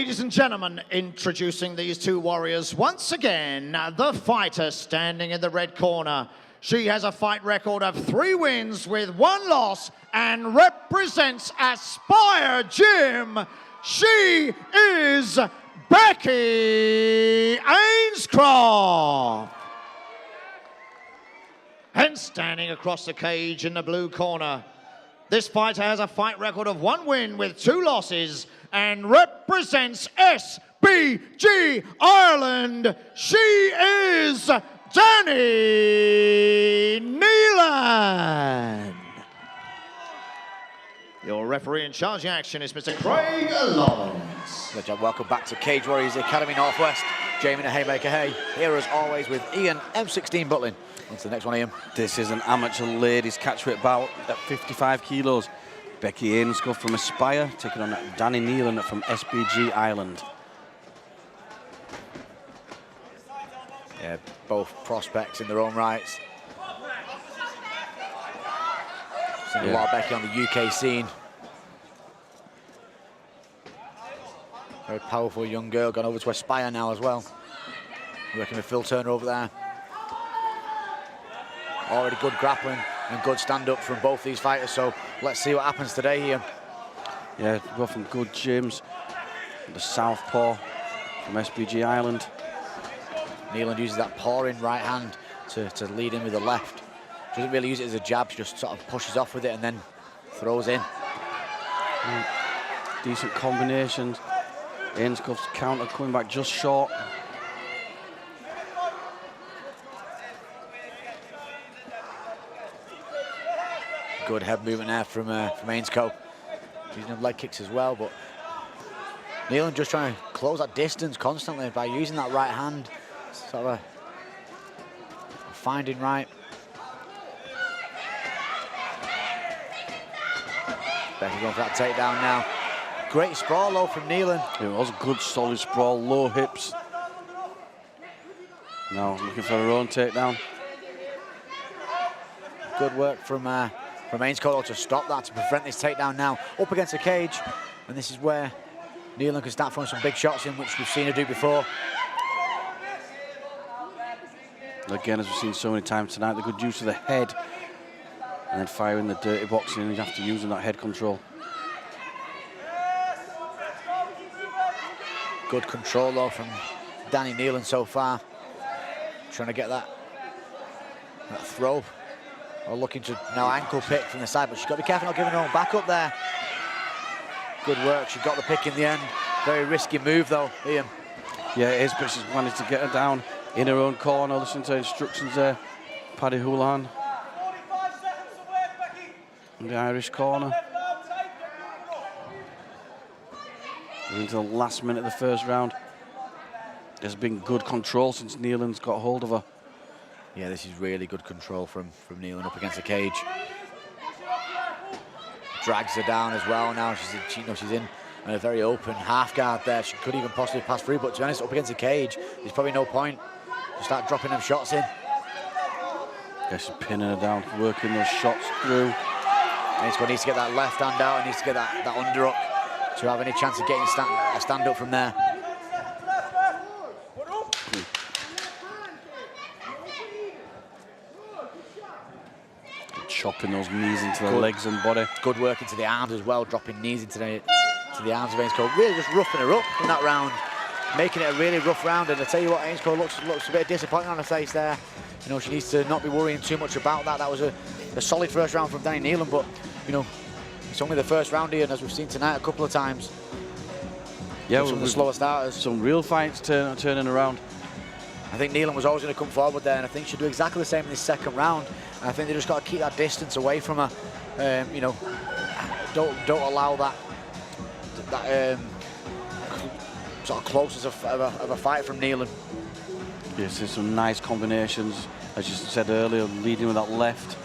Ladies and gentlemen, introducing these two warriors once again, the fighter standing in the red corner. She has a fight record of 3 wins with 1 loss and represents Aspire Gym. She is Becky Ainscough. And standing across the cage in the blue corner, this fighter has a fight record of 1 win with 2 losses and represents SBG Ireland. She is Neilan. Your referee in charge of the action is Mr. Craig Lawrence. Good job. Welcome back to Cage Warriors Academy Northwest. Jamie the Haymaker Hay, here as always with Ian M16 Butlin. On to the next one, Ian. This is an amateur ladies catchweight bout at 55 kilos. Becky Ainscough from Aspire taking on Danny Neilan from SBG Ireland. Yeah, both prospects in their own rights. Seen a lot of Becky on the UK scene. Very powerful young girl, gone over to Aspire now as well. Working with Phil Turner over there. Already good grappling and good stand-up from both these fighters, so let's see what happens today here. Yeah, both from good gyms. The southpaw from SBG Ireland. Neilan uses that paw-in right hand to lead in with the left. She doesn't really use it as a jab, she just sort of pushes off with it and then throws in. Decent combinations. Ainschough's counter coming back just short. Good head movement there from Ainscough. Using them leg kicks as well, but Neilan just trying to close that distance constantly by using that right hand. Sort of a finding right. Becky going for that takedown now. Great sprawl though from Neilan. It was a good solid sprawl, low hips. Now looking for her own takedown. Good work from Ainscough to stop that, to prevent this takedown now. Up against the cage, and this is where Neilan can start throwing some big shots in, which we've seen her do before. Again, as we've seen so many times tonight, the good use of the head and then firing the dirty boxing, and you have to use that head control. Good control though from Danny Neilan so far. Trying to get that throw. Or looking to now ankle pick from the side, but she's got to be careful not giving her own back up there. Good work, she got the pick in the end. Very risky move though, Ian. Yeah, it is, but she's managed to get her down in her own corner. Listen to instructions there. Paddy Houlihan in the Irish corner. Into the last minute of the first round. There's been good control since Neilan's got hold of her. Yeah, this is really good control from Neilan up against the cage. Drags her down as well now. She's in a very open half guard there. She could even possibly pass through, but to be honest, up against the cage, there's probably no point to start dropping them shots in. Yeah, she's pinning her down, working those shots through. Ainscough needs to get that left hand out, and needs to get that underhook to have any chance of getting a stand up from there. Chopping those knees into the legs and body. Good work into the arms as well, dropping knees into the arms of Ainscough. Really just roughing her up in that round, making it a really rough round. And I tell you what, Ainscough looks a bit disappointed on her face there. You know, she needs to not be worrying too much about that. That was a solid first round from Danny Neilan, but you know, it's only the first round here, and as we've seen tonight a couple of times. Yeah, some of the slower starters. Some real fights turning around. I think Neilan was always going to come forward there, and I think she'll do exactly the same in this second round. And I think they just got to keep that distance away from her. You know, don't allow that sort of closeness of a fight from Neilan. Yes, there's some nice combinations, as you said earlier, leading with that left.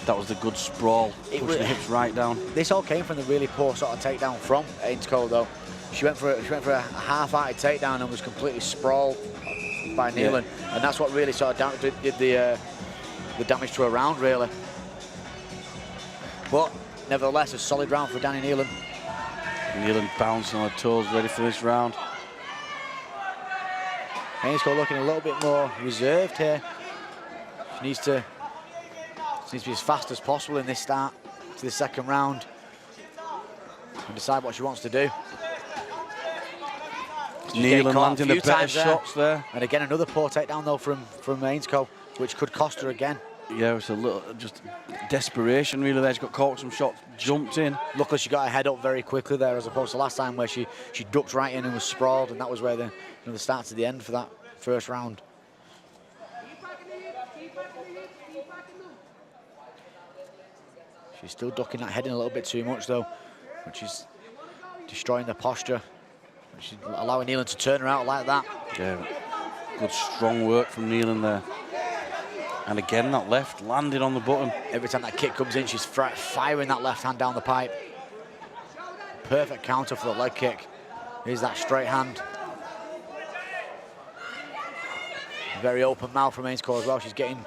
That was the good sprawl, pushing the hips right down. This all came from the really poor sort of takedown from Ainscough though. She went for a half-hearted takedown and was completely sprawled by Neilan, and that's what really sort of did the damage to her round, really. But nevertheless, a solid round for Danny Neilan. Neilan bouncing on her toes, ready for this round. Ainscough looking a little bit more reserved here. She needs to be as fast as possible in this start to the second round and decide what she wants to do. Neilan landing the better shots there. And again, another poor takedown though from Ainscough, which could cost her again. Yeah, it's a little just desperation really there. She got caught with some shots, jumped in. Luckily, she got her head up very quickly there, as opposed to last time where she ducked right in and was sprawled, and that was where the start to the end for that first round. She's still ducking that head in a little bit too much though, which is destroying the posture. She's allowing Neilan to turn her out like that. Yeah, good strong work from Neilan there. And again, that left landed on the button. Every time that kick comes in, she's firing that left hand down the pipe. Perfect counter for the leg kick. Here's that straight hand. Very open mouth from Ainscough as well. She's getting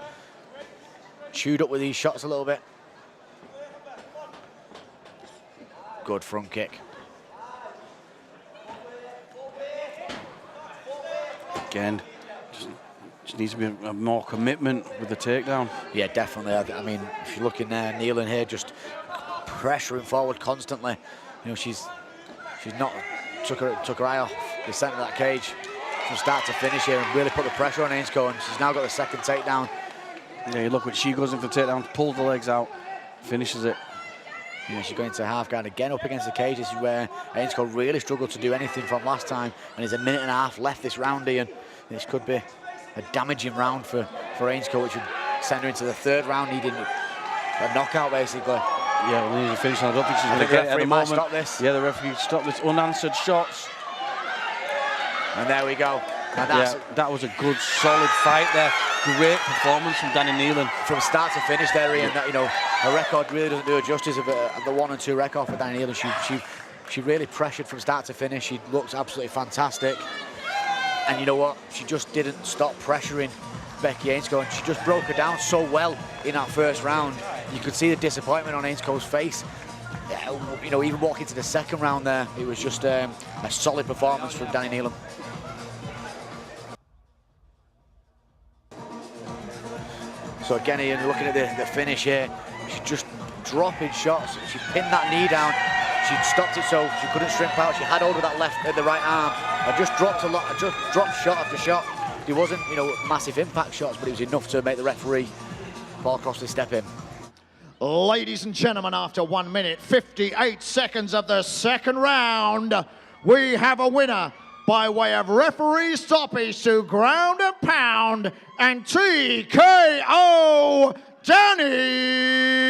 chewed up with these shots a little bit. Good front kick. Again, just needs to be more commitment with the takedown. Yeah, definitely. I mean, if you're looking there, Neilan here just pressuring forward constantly. You know, she's not took her eye off the centre of that cage from start to finish here and really put the pressure on Ainscough, and she's now got the second takedown. Yeah, look when she goes in for the takedown, pulls the legs out, finishes it. Yeah, she's going to half guard again up against the cage. This is where Ainscough really struggled to do anything from last time, and there's a minute and a half left this round, Ian. This could be a damaging round for Ainscough, which would send her into the third round, needing a knockout basically. Yeah, we need to finish on. I don't think she's going to get it at the moment. Stop this. Yeah, the referee stopped this. Unanswered shots. And there we go. Yeah, that was a good, solid fight there. Great performance from Danny Neilan. From start to finish there, Ian, that, you know, her record really doesn't do her justice of the 1-2 record for Danny Neilan. She really pressured from start to finish. She looked absolutely fantastic. And you know what? She just didn't stop pressuring Becky Ainscough, and she just broke her down so well in that first round. You could see the disappointment on Ainscough's face. You know, even walking to the second round there, it was just a solid performance from Danny Neilan. So again, Ian, looking at the finish here, she's just dropping shots. She pinned that knee down. She stopped it so she couldn't shrimp out. She had hold of that the right arm. I just dropped shot after shot. There wasn't, you know, massive impact shots, but it was enough to make the referee, Paul Crossley, step in. Ladies and gentlemen, after 1 minute, 58 seconds of the second round, we have a winner by way of referee stoppage to ground and pound and TKO, Danny